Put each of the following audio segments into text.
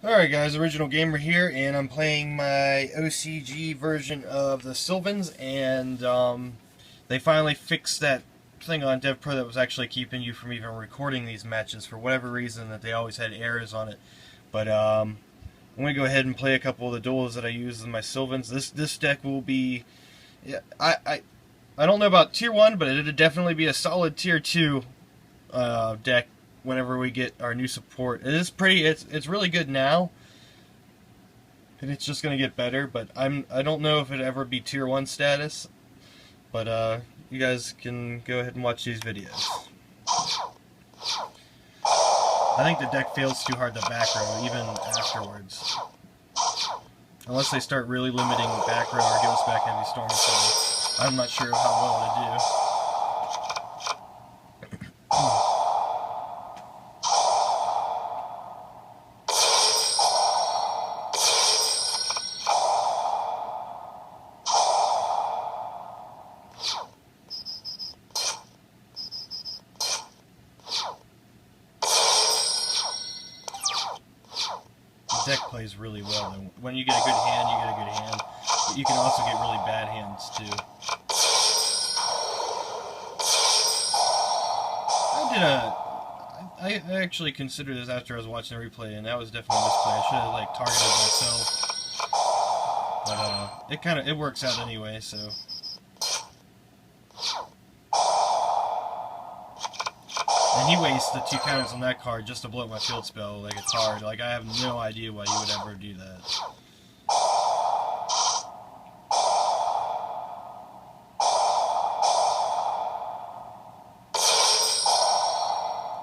Alright guys, Original Gamer here, and I'm playing my OCG version of the Sylvans, and they finally fixed that thing on devpro that was actually keeping you from even recording these matches for whatever reason, that they always had errors on it. But I'm going to go ahead and play a couple of the duels that I use in my Sylvans. This deck will be, yeah, I don't know about tier 1, but it'll definitely be a solid tier 2 deck whenever we get our new support. It's really good now, and it's just gonna get better, but I don't know if it'll ever be tier 1 status, but you guys can go ahead and watch these videos. I think the deck fails too hard the back row even afterwards, unless they start really limiting back row or give us back heavy storm, so I'm not sure how well to do. Deck plays really well, though. When you get a good hand, you get a good hand, but you can also get really bad hands too. I actually considered this after I was watching the replay, and that was definitely a misplay. I should have targeted myself, but it works out anyway. So. And he wasted 2 counters on that card just to blow up my field spell. Like, it's hard. Like, I have no idea why he would ever do that.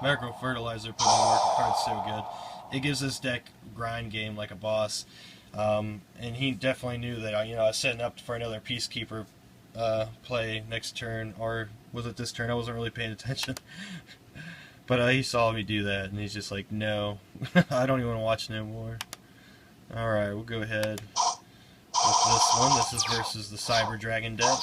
Macro Fertilizer put in the work. The card's so good. It gives this deck grind game like a boss. And he definitely knew that I was setting up for another Peacekeeper play next turn, or was it this turn? I wasn't really paying attention. But he saw me do that, and he's just like, no, I don't even want to watch no more. Alright, we'll go ahead with this one. This is versus the Cyber Dragon deck.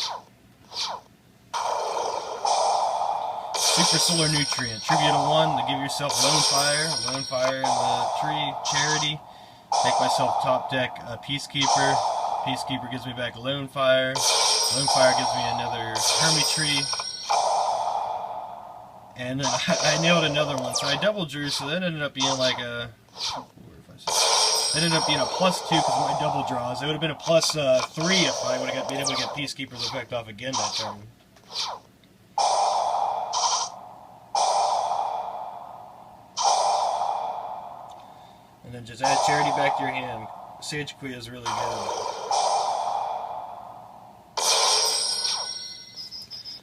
Super Solar Nutrient. Tribute a 1 to give yourself Lone Fire. Lone Fire in the tree. Charity. Take myself top deck Peacekeeper. Peacekeeper gives me back Lone Fire. Lone Fire gives me another Hermit Tree. And I nailed another one, so I double drew, so that ended up being like a... It ended up being a +2 because of my double draws. It would have been a +3 if I would have been able to get Peacekeeper's effect off again that turn. And then just add Charity back to your hand. Sage Queen is really good.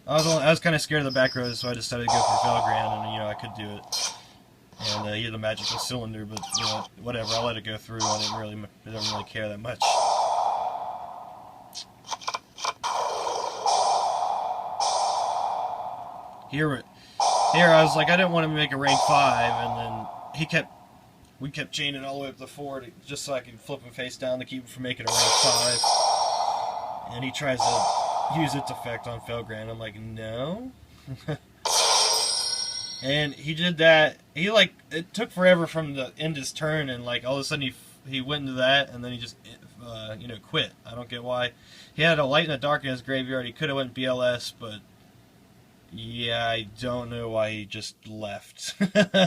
I was kind of scared of the back rows, so I decided to go for Felgrand, and I could do it. And he had a magical cylinder, but whatever. I'll let it go through. I didn't really care that much. Here I was like, I didn't want to make a rank 5, and then we kept chaining all the way up the 4 just so I could flip him face down to keep him from making a rank 5. And he tries to use its effect on Felgrand. I'm like, no. And he did that. It took forever from the end his turn, and all of a sudden he went into that, and then he just quit. I don't get why. He had a light and a dark in his graveyard. He could have went BLS, but yeah, I don't know why he just left.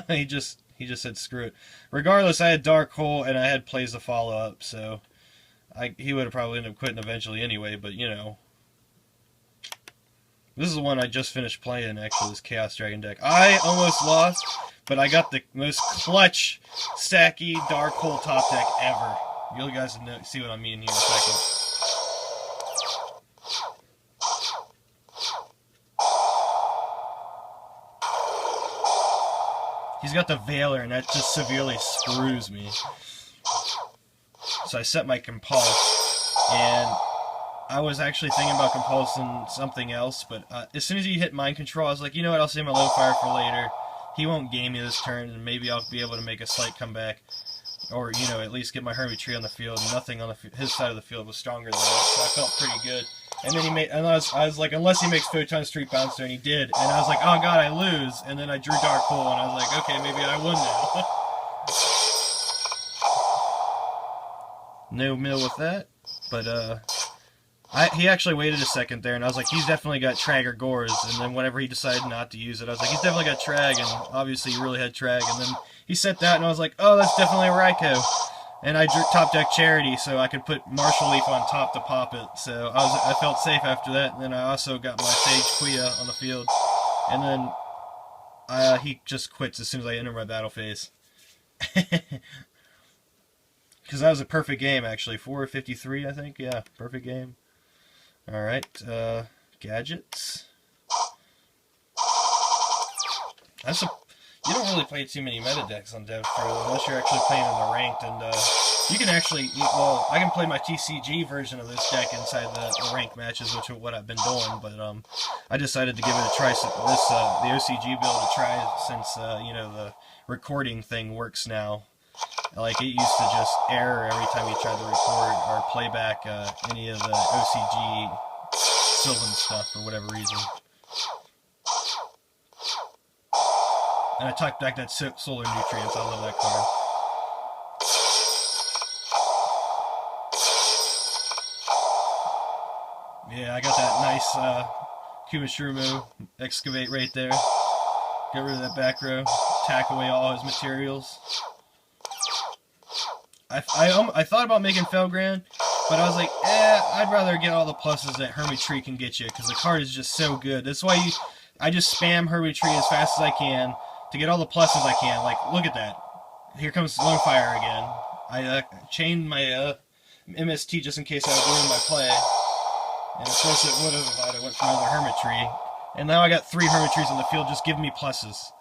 he just said screw it. Regardless, I had Dark Hole and I had plays to follow up, so he would have probably ended up quitting eventually anyway. But this is the one I just finished playing, actually, this Chaos Dragon deck. I almost lost, but I got the most clutch, stacky, Dark Hole top deck ever. You guys see what I mean here in a second. He's got the Veiler, and that just severely screws me. So I set my Compulse, and I was actually thinking about compulsing something else, but as soon as he hit Mind Control, I was like, you know what, I'll save my Lone Fire for later. He won't game me this turn, and maybe I'll be able to make a slight comeback. Or, at least get my Hermit Tree on the field. Nothing on his side of the field was stronger than that, so I felt pretty good. And then I was like, unless he makes Photon Street Bouncer, and he did. And I was like, oh god, I lose. And then I drew Dark Hole, and I was like, okay, maybe I won now. no mill with that. But he actually waited a second there, and I was like, he's definitely got Trag or Gores. And then whenever he decided not to use it, I was like, he's definitely got Trag, and obviously he really had Trag. And then he set that, and I was like, oh, that's definitely a Raikou. And I top deck Charity, so I could put Marshall Leaf on top to pop it. So I felt safe after that. And then I also got my Sage Quia on the field, and then he just quits as soon as I enter my battle phase. Because that was a perfect game, actually. 453, I think. Yeah, perfect game. Alright, gadgets. You don't really play too many meta decks on devpro unless you're actually playing in the ranked, and you can actually, well, I can play my TCG version of this deck inside the ranked matches, which is what I've been doing, but I decided to give it a try, the OCG build a try, since, you know, the recording thing works now. Like, it used to just error every time you tried to record or play back any of the OCG Sylvan stuff for whatever reason. And I took back that Solar Nutrients. I love that card. Yeah, I got that nice Kumashurumu Excavate right there. Get rid of that back row. Tack away all his materials. I thought about making Felgrand, but I was like, I'd rather get all the pluses that Hermitry can get you, because the card is just so good. That's why I just spam Hermitry as fast as I can to get all the pluses I can. Like, look at that. Here comes Lonefire again. I chained my MST just in case I would ruin my play. And of course it would have if I went for another Hermitry. And now I got 3 Hermitries on the field just giving me pluses.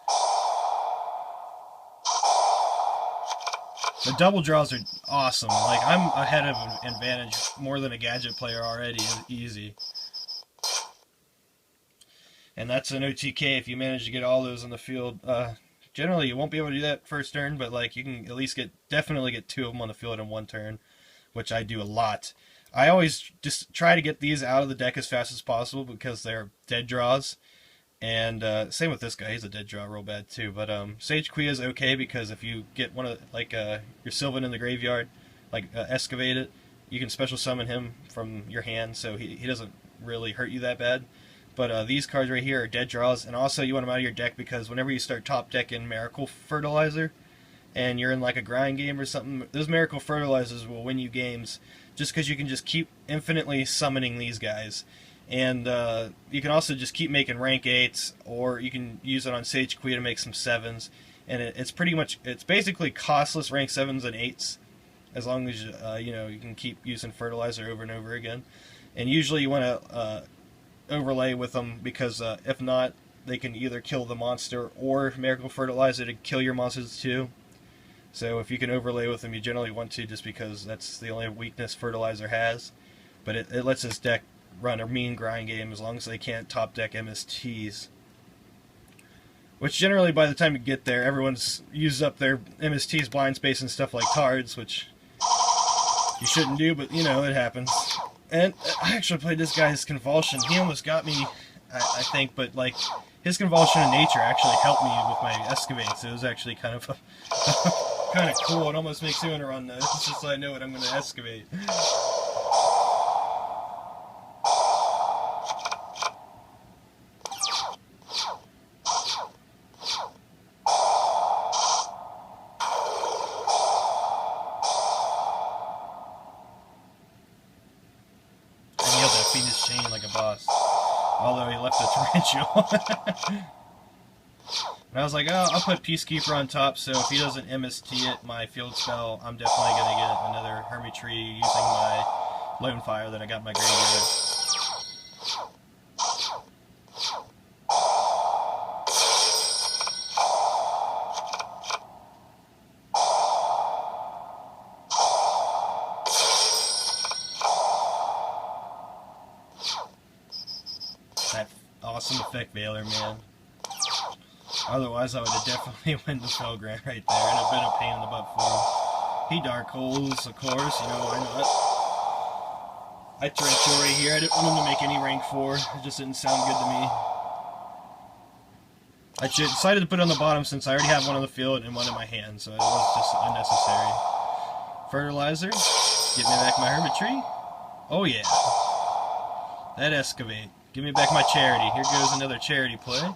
The double draws are awesome. Like, I'm ahead of an advantage more than a gadget player already. Easy. And that's an OTK if you manage to get all those on the field. Generally, you won't be able to do that first turn, but like you can at least definitely get 2 of them on the field in 1 turn, which I do a lot. I always just try to get these out of the deck as fast as possible because they're dead draws. And same with this guy, he's a dead draw real bad too. But Sage Quia is okay because if you get one of your Sylvan in the graveyard, excavate it, you can special summon him from your hand, so he doesn't really hurt you that bad. But these cards right here are dead draws, and also you want them out of your deck because whenever you start top decking Miracle Fertilizer, and you're in like a grind game or something, those Miracle Fertilizers will win you games just because you can just keep infinitely summoning these guys. And you can also just keep making rank 8s, or you can use it on Sage Quia to make some 7s. And it's basically costless rank 7s and 8s, as long as you can keep using fertilizer over and over again. And usually you want to overlay with them because if not, they can either kill the monster or Miracle Fertilizer to kill your monsters too. So if you can overlay with them, you generally want to, just because that's the only weakness Fertilizer has. But it lets this deck run a mean grind game as long as they can't top deck MSTs. Which generally by the time you get there, everyone's used up their MSTs, blind space, and stuff like cards, which you shouldn't do, but it happens. And I actually played this guy's Convulsion. He almost got me, I think, but his Convulsion in nature actually helped me with my Excavate, so it was actually kind of kind of cool. It almost makes me want to run those, just so I know what I'm going to Excavate. Chain like a boss, although he left a torrential. And I was like, oh, I'll put Peacekeeper on top, so if he doesn't MST it, my field spell, I'm definitely going to get another Hermitry using my Lonefire that I got in my graveyard. That awesome effect Veiler, man. Otherwise, I would have definitely won the Felgrand right there. It'd have been a pain in the butt for him. He Dark Holes, of course, why not? I Torrential right here. I didn't want him to make any rank 4. It just didn't sound good to me. I decided to put it on the bottom since I already have one on the field and one in my hand, so it was just unnecessary. Fertilizer. Give me back my hermitry. Oh yeah. That excavate. Give me back my charity. Here goes another charity play.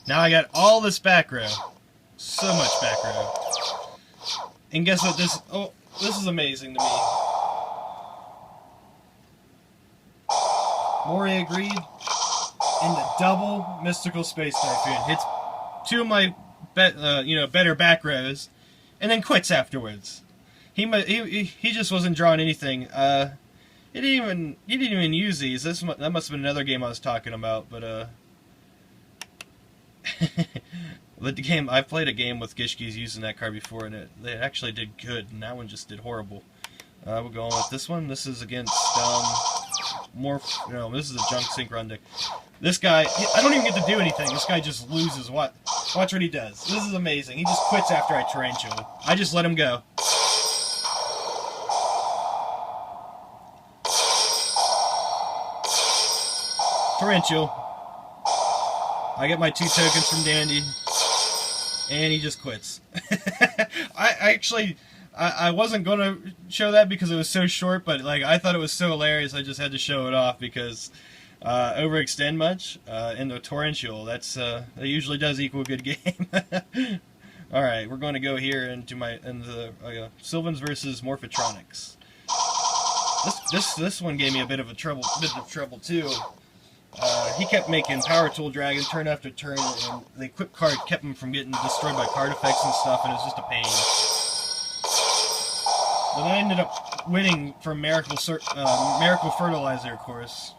Now I got all this back row. So much back row. And guess what this... Oh, this is amazing to me. Mori agreed. And the double Mystical Space Typhoon hits two of my better back rows, and then quits afterwards. He just wasn't drawing anything. He didn't even use these. That must have been another game I was talking about. But the game I've played a game with Gishkis using that card before, and it actually did good. And that one just did horrible. We're going with this one. This is against this is a junk synchron deck. This guy, I don't even get to do anything. This guy just loses. Watch what he does. This is amazing. He just quits after I Tarantula. I just let him go. Tarantula. I get my 2 tokens from Dandy. And he just quits. I wasn't going to show that because it was so short, but like I thought it was so hilarious I just had to show it off because overextend much in the torrential, that usually does equal a good game. Alright, we're going to go here into the Sylvans versus Morphotronics. This one gave me a bit of trouble too. He kept making Power Tool Dragon turn after turn, and the equip card kept him from getting destroyed by card effects and stuff, and it was just a pain. But I ended up winning from Miracle Fertilizer, of course.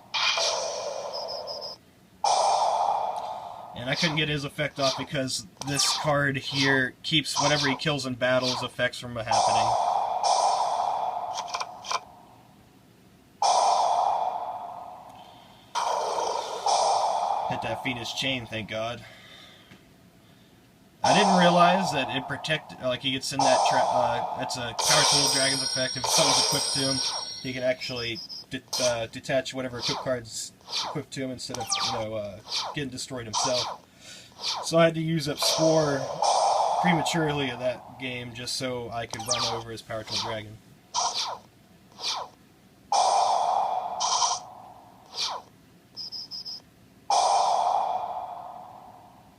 And I couldn't get his effect off because this card here keeps whatever he kills in battle's effects from happening. Hit that Phoenix Chain, thank God. I didn't realize that it protected, like he gets in that that's a Power Tool Dragon's effect. If something's equipped to him, he can actually detach whatever equip card's equipped to him instead of, getting destroyed himself. So I had to use up Spore prematurely in that game just so I could run over his Power Tool Dragon.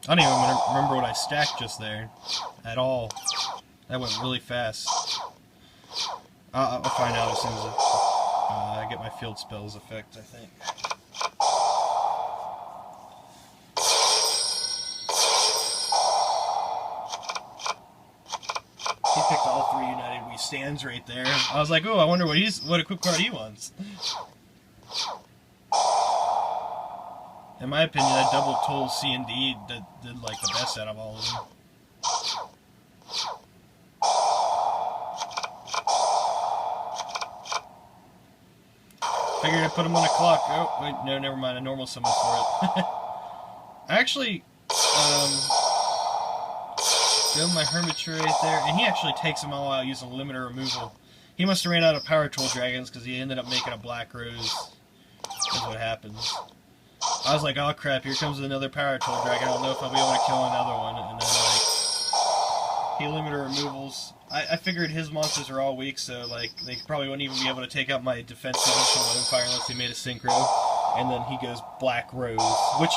I don't even remember what I stacked just there at all. That went really fast. I'll find out as soon as I get my field spells effect, I think. He picked all 3 United We Stands right there. I was like, oh, I wonder what equip card he wants. In my opinion, that double toll C and D did like the best out of all of them. Figured I'd put him on a clock. Oh, wait, no, never mind. A normal summon for it. I actually build my Hermitry right there, and he actually takes them all out using limiter removal. He must have ran out of Power Tool Dragons because he ended up making a Black Rose. That's what happens. I was like, oh crap, here comes another Power Tool Dragon. I don't know if I'll be able to kill another one. And then, like, he limiter removals. I figured his monsters are all weak, so, like, they probably wouldn't even be able to take out my defensive Lone Fire unless he made a Synchro. And then he goes Black Rose, which,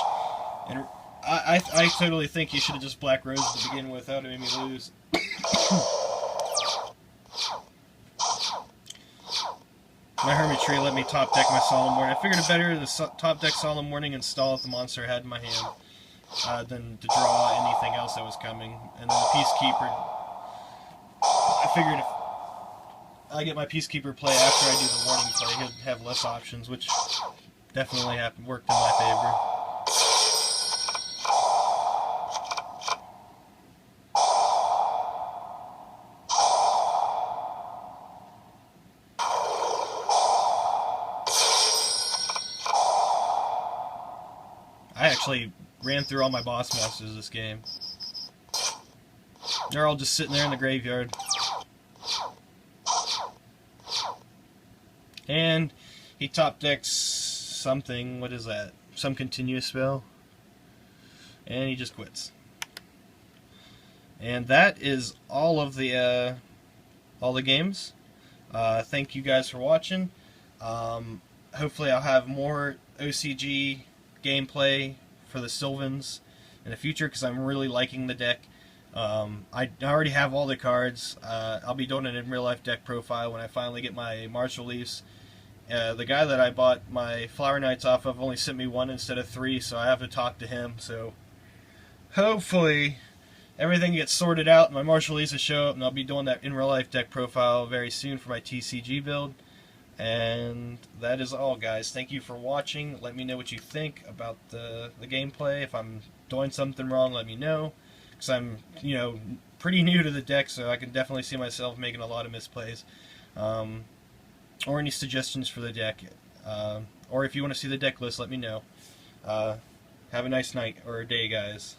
and I totally think he should have just Black Rose to begin with. That would have made me lose. My Hermitry let me top deck my Solemn Warning. I figured it better to top deck Solemn Warning and stall if the monster had in my hand than to draw anything else that was coming. And then the Peacekeeper, I figured if I get my Peacekeeper play after I do the Warning play, he'll have less options, which definitely worked in my favor. I actually ran through all my boss monsters this game. They're all just sitting there in the graveyard. And he top decks something, what is that? Some continuous spell. And he just quits. And that is all of the games. Thank you guys for watching. Hopefully I'll have more OCG gameplay for the Sylvans in the future because I'm really liking the deck. I already have all the cards. I'll be doing it in real life deck profile when I finally get my Marshall Leafs. The guy that I bought my Flower Knights off of only sent me one instead of three, so I have to talk to him. So hopefully everything gets sorted out and my Marshall Leafs will show up, and I'll be doing that in real life deck profile very soon for my TCG build. And that is all, guys. Thank you for watching. Let me know what you think about the gameplay. If I'm doing something wrong, let me know. Because I'm, pretty new to the deck, so I can definitely see myself making a lot of misplays. Or any suggestions for the deck. Or if you want to see the deck list, let me know. Have a nice night or day, guys.